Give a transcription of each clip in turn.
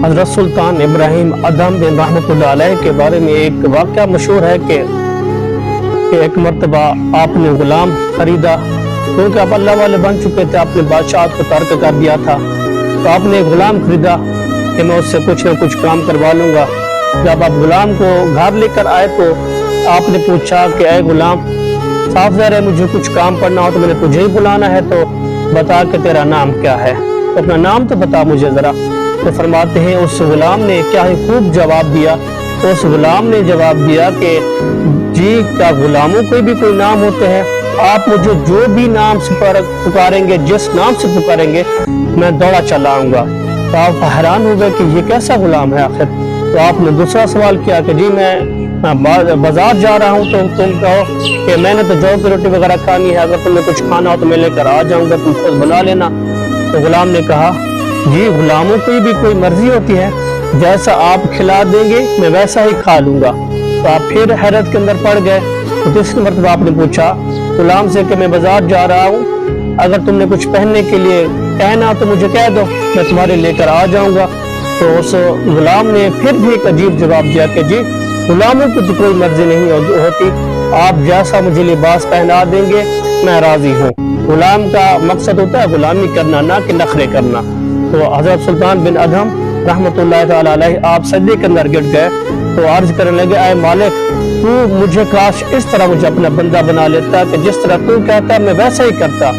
حضرت سلطان ابراہیم ادہم بن رحمۃ اللہ علیہ کے بارے میں ایک واقعہ مشہور ہے کہ ایک مرتبہ آپ نے غلام خریدا، کیونکہ آپ اللہ والے بن چکے تھے، آپ نے بادشاہت کو ترک کر دیا تھا، تو آپ نے غلام خریدا کہ میں اس سے کچھ نہ کچھ کام کروا لوں گا۔ جب آپ غلام کو گھر لے کر آئے تو آپ نے پوچھا کہ اے غلام، صاف ظاہر ہے مجھے کچھ کام پڑنا ہو تو میں نے تجھے ہی بلانا ہے، تو بتا کہ تیرا نام کیا ہے، تو اپنا نام تو بتا مجھے ذرا۔ تو فرماتے ہیں اس غلام نے کیا ہی خوب جواب دیا، اس غلام نے جواب دیا کہ جی کیا غلاموں کے بھی کوئی نام ہوتے ہیں؟ آپ مجھے جو بھی نام سے پکاریں گے، جس نام سے پکاریں گے میں دوڑا چلا آؤں گا۔ تو آپ حیران ہو گئے کہ یہ کیسا غلام ہے آخر؟ تو آپ نے دوسرا سوال کیا کہ جی میں بازار جا رہا ہوں تو تم کہو کہ میں نے تو جو کی روٹی وغیرہ کھانی ہے، اگر تمہیں کچھ کھانا ہو تو میں لے کر آ جاؤں گا، تم خود بنا لینا۔ تو غلام نے کہا جی غلاموں کی بھی کوئی مرضی ہوتی ہے، جیسا آپ کھلا دیں گے میں ویسا ہی کھا لوں گا۔ تو آپ پھر حیرت کے اندر پڑ گئے۔ تو تیسری مرتبہ آپ نے پوچھا غلام سے کہ میں بازار جا رہا ہوں، اگر تم نے کچھ پہننے کے لیے کہنا تو مجھے کہہ دو، میں تمہارے لے کر آ جاؤں گا۔ تو اس غلام نے پھر بھی ایک عجیب جواب دیا کہ جی غلاموں کی تو کوئی مرضی نہیں ہوتی، آپ جیسا مجھے لباس پہنا دیں گے میں راضی ہوں۔ غلام کا مقصد ہوتا ہے غلامی کرنا، نہ کہ نخرے کرنا۔ تو حضرت سلطان بن ادہم رحمۃ اللہ تعالی علیہ آپ سجدے کے اندر گر گئے تو عرض کرنے لگے اے مالک، تو مجھے کاش اس طرح مجھے اپنا بندہ بنا لیتا کہ جس طرح تو کہتا میں ویسا ہی کرتا،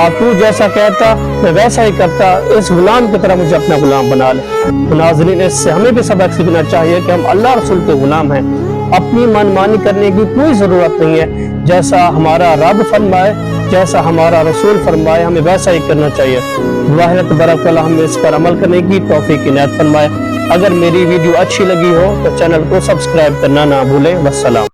اور تو جیسا کہتا میں ویسا ہی کرتا، اس غلام کی طرح مجھے اپنا غلام بنا لے۔ تو ناظرین اس سے ہمیں بھی سبق سیکھنا چاہیے کہ ہم اللہ رسول کے غلام ہیں، اپنی من مانی کرنے کی کوئی ضرورت نہیں ہے، جیسا ہمارا رب فرمائے، جیسا ہمارا رسول فرمائے ہمیں ویسا ہی کرنا چاہیے۔ اللہ تبارک تعالی ہمیں اس پر عمل کرنے کی توفیق عنایت فرمائے۔ اگر میری ویڈیو اچھی لگی ہو تو چینل کو سبسکرائب کرنا نہ بھولیں۔ والسلام۔